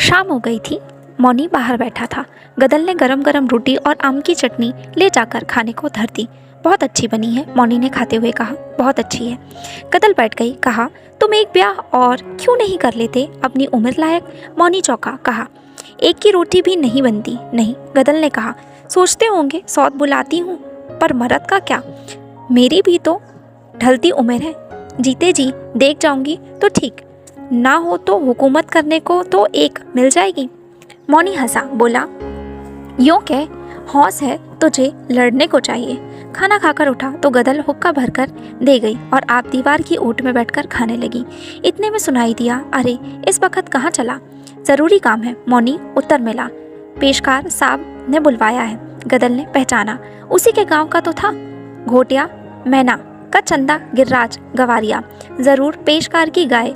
शाम हो गई थी। मौनी बाहर बैठा था। गदल ने गरम गरम रोटी और आम की चटनी ले जाकर खाने को धर दी। बहुत अच्छी बनी है, मौनी ने खाते हुए कहा। बहुत अच्छी है। गदल बैठ गई। कहा, तुम एक ब्याह और क्यों नहीं कर लेते अपनी उम्र लायक? मौनी चौंका। कहा, एक की रोटी भी नहीं बनती। नहीं, गदल ने कहा। सोचते होंगे सौत बुलाती हूँ, पर मर्द का क्या, मेरी भी तो ढलती उम्र है। जीते जी देख जाऊंगी तो ठीक, ना हो तो हुकूमत करने को तो एक मिल जाएगी। मौनी हंसा, बोला, यूँ कह, हौस है तुझे, लड़ने को चाहिए। खाना खाकर उठा तो गदल हुक्का भरकर दे गई और आप दीवार की ओट में बैठकर खाने लगी। इतने में सुनाई दिया, अरे इस वक्त कहाँ चला? ज़रूरी काम है, मौनी उत्तर मिला। पेशकार साहब ने बुलवाया है। गदल ने पहचाना, उसी के गांव का तो था। घोटिया मैना का चंदा गिर्राज गवारिया। ज़रूर पेशकार की गाय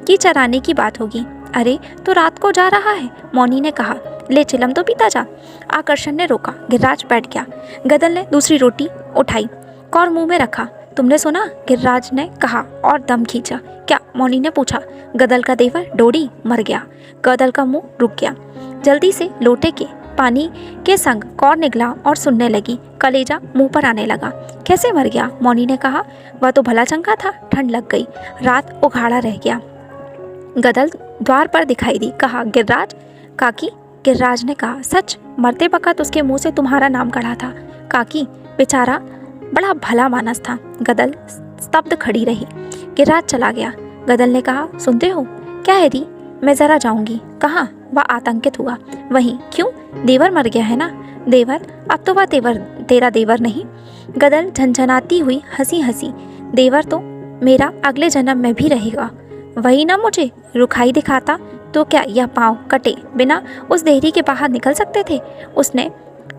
की चराने की बात होगी। अरे तो रात को जा रहा है, मौनी ने कहा। ले चिलम तो पीता जा। आकर्षण ने रोका। गिर्राज बैठ गया। गदल ने दूसरी रोटी उठाई और मुंह में रखा। तुमने सुना? गिर्राज ने कहा और दम खींचा। क्या? मौनी ने पूछा। गदल का देवर डोडी मर गया। गदल का मुंह रुक गया। जल्दी से लोटे के पानी के संग कौर निगला और सुनने लगी। कलेजा मुंह पर आने लगा। कैसे मर गया? मौनी ने कहा। वह तो भला चंगा था, ठंड लग गई, रात उघाड़ा रह गया। गदल द्वार पर दिखाई दी। कहा, गिर्राज काकी? गिर्राज ने कहा, सच? मरते वक़्त उसके मुंह से तुम्हारा नाम कढ़ा था। काकी? बेचारा बड़ा भला मानस था। गदल स्तब्ध खड़ी रही। गिर्राज चला गया। गदल ने कहा, सुनते हो? क्या है री? मैं ज़रा जाऊंगी। कहाँ? वह आतंकित हुआ। वहीं। क्यों? देवर मर गया है ना? देवर? अब तो वह तेरा देवर नहीं। गदल झंझनाती हुई हंसी। देवर तो मेरा अगले जन्म में भी रहेगा। वही ना, मुझे रुखाई दिखाता तो क्या यह पाँव कटे बिना उस देहरी के बाहर निकल सकते थे? उसने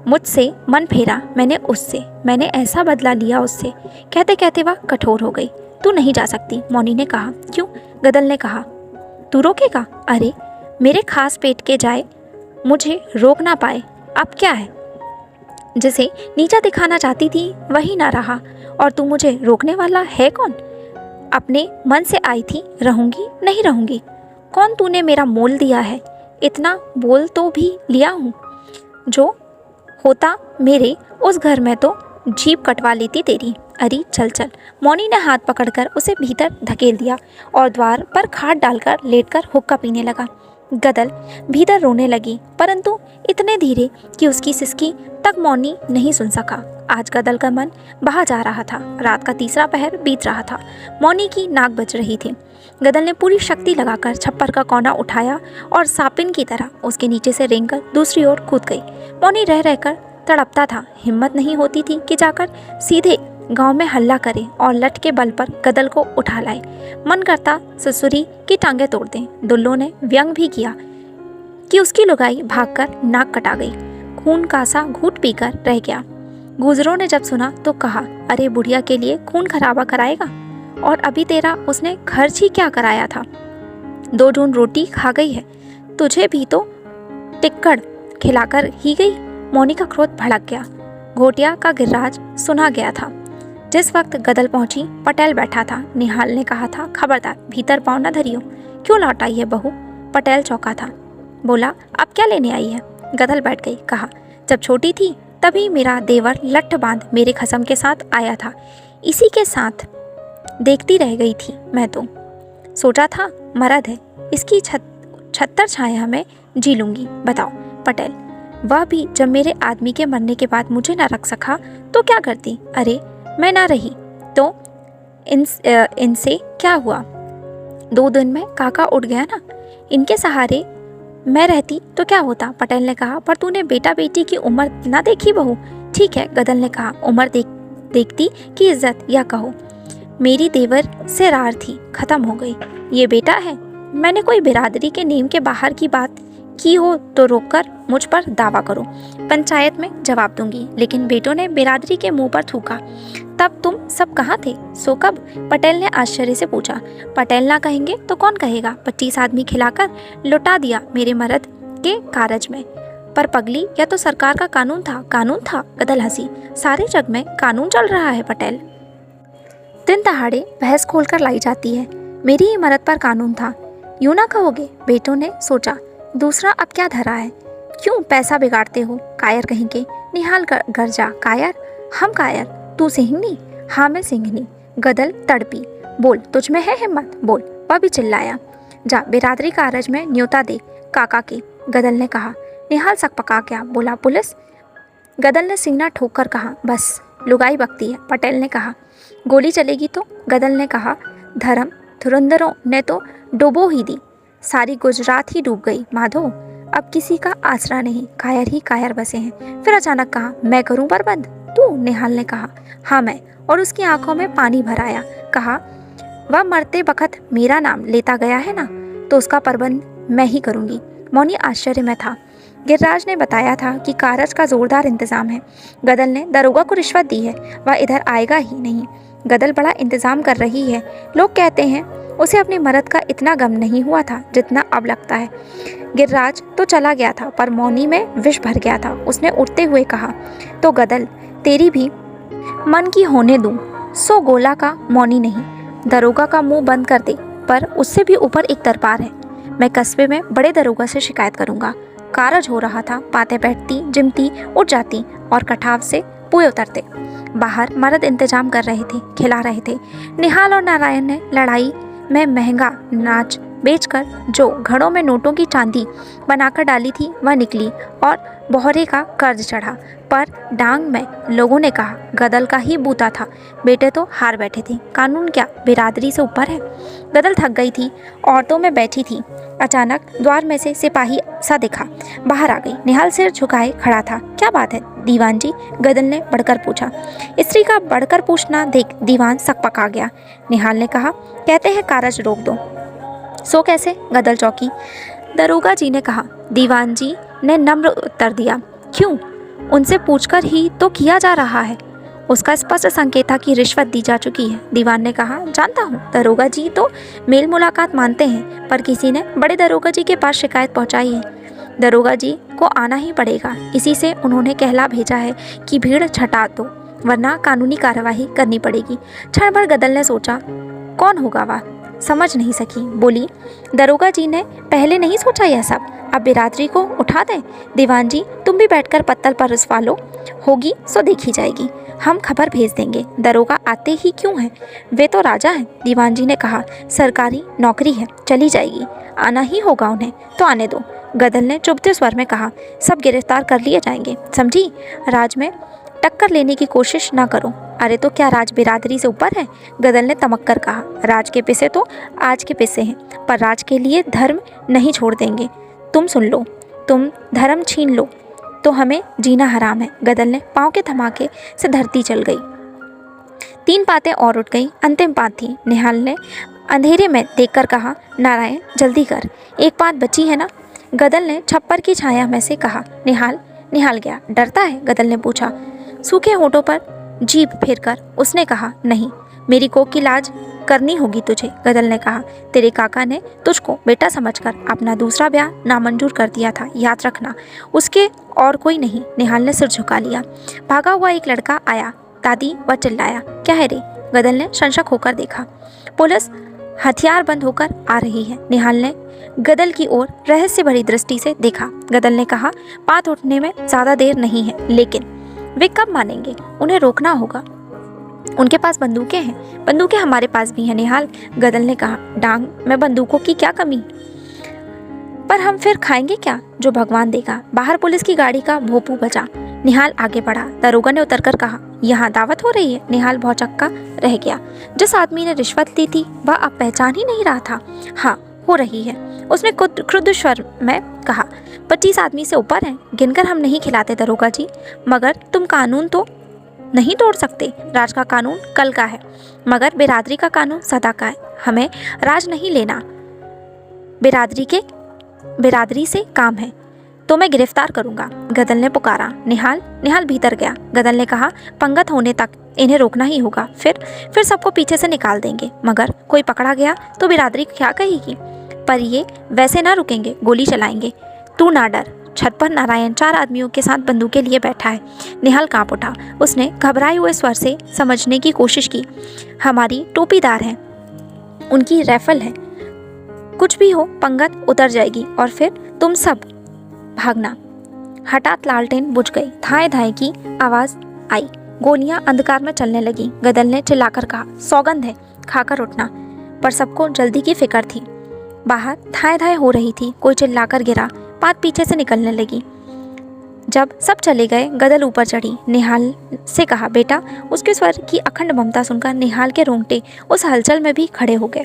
मुझसे मन फेरा, मैंने ऐसा बदला लिया उससे। कहते कहते वह कठोर हो गई। तू नहीं जा सकती, मौनी ने कहा। क्यों? गदल ने कहा। तू रोकेगा? अरे मेरे खास पेट के जाए मुझे रोक ना पाए। अब क्या है? जिसे नीचा दिखाना चाहती थी वही ना रहा, और तू मुझे रोकने वाला है कौन? अपने मन से आई थी, रहूंगी नहीं रहूंगी। कौन तूने मेरा मोल दिया है? इतना बोल तो भी लिया हूँ। जो होता मेरे उस घर में तो जीभ कटवा लेती तेरी। अरे चल चल। मौनी ने हाथ पकड़कर उसे भीतर धकेल दिया और द्वार पर खाट डालकर लेटकर हुक्का पीने लगा। गदल भीतर रोने लगी, परंतु इतने धीरे कि उसकी सिसकी तक मौनी नहीं सुन सका। आज गदल का मन बहा जा रहा था। रात का तीसरा पहर बीत रहा था। मौनी की नाक बज रही थी। गदल ने पूरी शक्ति लगाकर छप्पर का कोना उठाया और सापिन की तरह उसके नीचे से रेंगकर दूसरी ओर कूद गई। मौनी रह रहकर तड़पता था। हिम्मत नहीं होती थी कि जाकर सीधे गांव में हल्ला करे और लठ के बल पर गदल को उठा लाए। मन करता ससुरी की टांगें तोड़ दें। दुल्लो ने व्यंग भी किया कि उसकी लुगाई भागकर नाक कटा गई। खून का सा घूंट पीकर रह गया। गुजरों ने जब सुना तो कहा, अरे बुढ़िया के लिए खून खराबा कराएगा, और अभी तेरा उसने खर्च ही क्या कराया था? 2 जून रोटी खा गई है, तुझे भी तो टिक्कड़ खिलाकर ही गई। मौनी का क्रोध भड़क गया। घोटिया का गिर्राज सुना गया था। जिस वक्त गदल पहुंची, पटेल बैठा था। निहाल ने कहा था, खबरदार भीतर पाँव न धरियो। क्यों लौट आई है बहू? पटेल चौंका था। बोला, अब क्या लेने आई है? गदल बैठ गई। कहा, जब छोटी थी तभी मेरा देवर लठ बांध मेरे खसम के साथ आया था, इसी के साथ देखती रह गई थी मैं तो। सोचा था मर्द है, इसकी छत्तर छाया में जी लूंगी। बताओ पटेल, वह भी जब मेरे आदमी के मरने के बाद मुझे ना रख सका तो क्या करती? अरे मैं ना रही तो इनसे क्या हुआ? 2 दिन में काका उठ गया ना, इनके सहारे मैं रहती तो क्या होता? पटेल ने कहा, पर तूने बेटा बेटी की उम्र ना देखी बहू। ठीक है, गदल ने कहा, उम्र देखती कि इज्जत, या कहो मेरी देवर से रार थी, खत्म हो गई। ये बेटा है, मैंने कोई बिरादरी के नेम के बाहर की बात की हो तो रोककर मुझ पर दावा करो, पंचायत में जवाब दूंगी। लेकिन बेटों ने बिरादरी के मुंह पर थूका। तब तुम सब कहाँ थे? सो कब? पटेल ने आश्चर्य से पूछा। पटेल ना कहेंगे तो कौन कहेगा? 25 आदमी खिलाकर लुटा दिया मेरे मर्द के कारज में। पर पगली, यह तो सरकार का कानून था। गदल हंसी। सारे जग में कानून चल रहा है पटेल। दिन दहाड़े भैंस खोलकर लाई जाती है, मेरी ही मर्द पर कानून था, यूं ना कहोगे? बेटों ने सोचा, दूसरा अब क्या धरा है? क्यों पैसा बिगाड़ते हो कायर कहीं के? निहाल गरजा, कायर? हम कायर? तू सिंहनी? हाँ मैं सिंहनी। गदल तड़पी, बोल तुझ में है हिम्मत, बोल। वह भी चिल्लाया, जा बिरादरी कारज में न्योता दे काका के। गदल ने कहा। निहाल सक पका गया, बोला पुलिस? गदल ने सीना ठोक कर कहा, बस लुगाई बकती है। पटेल ने कहा, गोली चलेगी तो? गदल ने कहा, धर्म धुरंधरों ने तो डुबो ही दी, सारी गुजरात ही डूब गई माधो, अब किसी का आसरा नहीं, कायर ही कायर बसे हैं। फिर अचानक कहा, मैं करूं प्रबंध? तू? निहाल ने कहा, हाँ मैं। और उसकी आंखों में पानी भर आया। कहा, वह मरते बखत मेरा नाम लेता गया है ना, तो उसका प्रबंध मैं ही करूंगी। मौनी आश्चर्य में था। गिरिराज ने बताया था कि कारज का जोरदार इंतजाम है। गदल ने दरोगा को रिश्वत दी है, वह इधर आएगा ही नहीं। गदल बड़ा इंतजाम कर रही है। लोग कहते हैं उसे अपनी मरद का इतना गम नहीं हुआ था जितना अब लगता है। गिरिराज तो चला गया था पर मौनी में विष भर गया था। उसने उठते हुए कहा, तो गदल तेरी भी मन की होने दूं, सो गोला का मौनी नहीं। दरोगा का मुंह बंद कर दे, पर उससे भी ऊपर एक दरबार है। मैं कस्बे में बड़े दरोगा से शिकायत करूंगा। कारज हो रहा था, बातें बैठती जिमती उठ जाती और कठाव से पुए उतरते। बाहर मर्द इंतजाम कर रहे थे, खिला रहे थे। निहाल और नारायण ने लड़ाई में महंगा नाच बेचकर जो घड़ों में नोटों की चांदी बनाकर डाली थी वह निकली और बोहरे का कर्ज चढ़ा। पर डांग में लोगों ने कहा, गदल का ही बूता था, बेटे तो हार बैठे थे, कानून क्या बिरादरी से ऊपर है। गदल थक गई थी, औरतों में बैठी थी। अचानक द्वार में से सिपाही सा दिखा, बाहर आ गई। निहाल सिर झुकाए खड़ा था। क्या बात है दीवान जी? गदल ने बढ़कर पूछा। स्त्री का बढ़कर पूछना देख दीवान सकपका गया। निहाल ने कहा, कहते हैं कारज रोक दो। सो कैसे? गदल चौकी। दरोगा जी ने कहा। दीवान जी ने नम्र उत्तर दिया, क्यों? उनसे पूछकर ही तो किया जा रहा है। उसका स्पष्ट संकेत था कि रिश्वत दी जा चुकी है। दीवान ने कहा, जानता हूँ, दरोगा जी तो मेल मुलाकात मानते हैं, पर किसी ने बड़े दरोगा जी के पास शिकायत पहुँचाई है। दरोगा जी को आना ही पड़ेगा, इसी से उन्होंने कहला भेजा है कि भीड़ छटा दो, वरना कानूनी कार्यवाही करनी पड़ेगी। क्षण भर गदल ने सोचा, कौन होगा वह? समझ नहीं सकी। बोली, दरोगा जी ने पहले नहीं सोचा यह सब, अब बिरादरी को उठा दें। दीवान जी तुम भी बैठकर पत्तल पर रसवा लो, होगी सो देखी जाएगी, हम खबर भेज देंगे। दरोगा आते ही क्यों हैं? वे तो राजा हैं। दीवान जी ने कहा, सरकारी नौकरी है, चली जाएगी, आना ही होगा उन्हें, तो आने दो। गदल ने चुभते स्वर में कहा, सब गिरफ्तार कर लिए जाएंगे, समझी? राज में टक्कर लेने की कोशिश ना करो। अरे तो क्या राज बिरादरी से ऊपर है? गदल ने तमक कर कहा, राज के पिसे तो आज के पिसे हैं, पर राज के लिए धर्म नहीं छोड़ देंगे। तुम सुन लो, तुम धर्म छीन लो तो हमें जीना हराम है। गदल ने पाँव के धमाके से धरती चल गई। 3 बातें और उठ गई। अंतिम बात थी। निहाल ने अंधेरे में देखकर कहा, नारायण जल्दी कर, एक बात बची है ना? गदल ने छप्पर की छाया में से कहा। निहाल गया। डरता है? गदल ने पूछा। सूखे होठों पर जीभ फेरकर उसने कहा, नहीं, मेरी कोख की लाज करनी होगी तुझे। गदल ने कहा, तेरे काका ने तुझको बेटा समझकर अपना दूसरा ब्याह नामंजूर कर दिया था, याद रखना, उसके और कोई नहीं। निहाल ने सिर झुका लिया। भागा हुआ एक लड़का आया। दादी, वह चिल्लाया, क्या है रे? गदल ने संशक होकर देखा। पुलिस हथियार बंद होकर आ रही है। निहाल ने गदल की ओर रहस्य भरी दृष्टि से देखा। गदल ने कहा, बात उठने में ज्यादा देर नहीं है, लेकिन वे कब मानेंगे? उन्हें रोकना होगा। उनके पास बंदूकें हैं। बंदूकें हमारे पास भी हैं निहाल। गदल ने कहा, डांग में बंदूकों की क्या कमी? पर हम फिर खाएंगे क्या? जो भगवान देगा। बाहर पुलिस की गाड़ी का भोपू बजा। निहाल आगे बढ़ा। दरोगा ने उतरकर कहा, यहाँ दावत हो रही है। निहाल भौचक्का रह गया। जिस आदमी ने रिश्वत ली थी वह अब पहचान ही नहीं रहा था। हाँ, हो रही है। उसने क्रुद्ध स्वर में कहा, 25 आदमी से ऊपर हैं, गिनकर हम नहीं खिलाते दरोगा जी, मगर तुम कानून तो नहीं तोड़ सकते। राज का कानून कल का है, मगर बिरादरी का कानून सदा का है। हमें राज नहीं लेना, बिरादरी से काम है, तो मैं गिरफ्तार करूंगा। गदल ने पुकारा। निहाल भीतर गया। गदल ने कहा, पंगत होने तक इन्हें रोकना ही होगा, फिर सबको पीछे से निकाल देंगे, मगर कोई पकड़ा गया तो बिरादरी क्या कहेगी? पर ये वैसे ना रुकेंगे, गोली चलाएंगे। तू ना डर। छत पर नारायण 4 आदमियों के साथ बंदूकें लिए बैठा है। निहाल कांप उठा। उसने घबराए हुए स्वर से समझने की कोशिश की। हमारी टोपीदार है, उनकी राइफल है, कुछ भी हो पंगत उतर जाएगी और फिर तुम सब भागना। हठात लालटेन बुझ गई। धाए धाए की आवाज़ आई। गोलियां अंधकार में चलने लगी। गदल ने चिल्लाकर कहा, सौगंध है, खाकर उठना। पर सबको जल्दी की फिक्र थी। बाहर धाए धाए हो रही थी। कोई चिल्लाकर गिरा। बात पीछे से निकलने लगी। जब सब चले गए, गदल ऊपर चढ़ी। निहाल से कहा, बेटा। उसके स्वर की अखंड ममता सुनकर निहाल के रोंगटे उस हलचल में भी खड़े हो गए।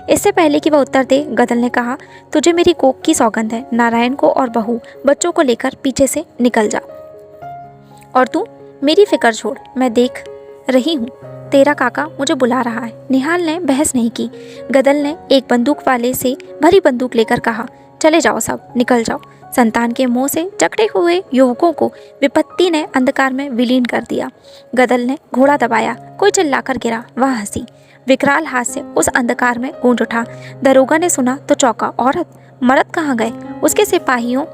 इससे पहले कि वह उत्तर दे, गदल ने कहा, तुझे मेरी कोख की सौगंध है। नारायण को और बहू बच्चों को लेकर पीछे से निकल जा। और तू मेरी फिक्र छोड़, मैं देख रही हूँ, तेरा काका मुझे बुला रहा है। निहाल ने बहस नहीं की। गदल ने एक बंदूक वाले से भरी बंदूक लेकर कहा, चले जाओ सब, निकल जाओ। संतान के मुंह से जकड़े हुए युवकों को विपत्ति ने अंधकार में विलीन कर दिया। गदल ने घोड़ा दबाया। कोई चिल्लाकर गिरा। वह हंसी। विकराल हास्य उस अंधकार में गूंज उठा। दरोगा ने सुना तो चौंका। औरत मर्द कहाँ गए? उसके सिपाहियों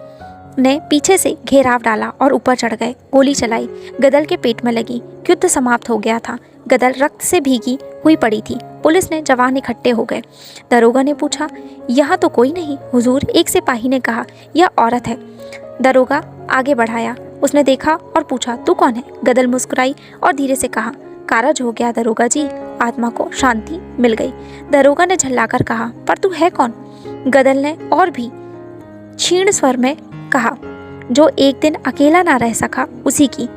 ने पीछे से घेराव डाला और ऊपर चढ़ गए। गोली चलाई। गदल के पेट में लगी। युद्ध समाप्त हो गया था। गदल रक्त से भीगी हुई पड़ी थी। पुलिस ने जवान इकट्ठे हो गए। दरोगा ने पूछा, यहाँ तो कोई नहीं हुजूर। एक सिपाही ने कहा, यह औरत है। दरोगा आगे बढ़ाया। उसने देखा और पूछा, तू कौन है? गदल मुस्कुराई और धीरे से कहा, कारज हो गया दरोगा जी, आत्मा को शांति मिल गई। दरोगा ने झल्लाकर कहा, पर तू है कौन? गदल ने और भी क्षीण स्वर में कहा, जो एक दिन अकेला ना रह सका उसी की।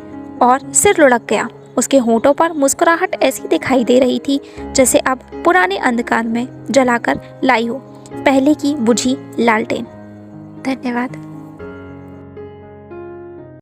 और सिर लुढ़क गया। उसके होंठों पर मुस्कुराहट ऐसी दिखाई दे रही थी जैसे अब पुराने अंधकार में जलाकर लाई हो पहले की बुझी लालटेन। धन्यवाद।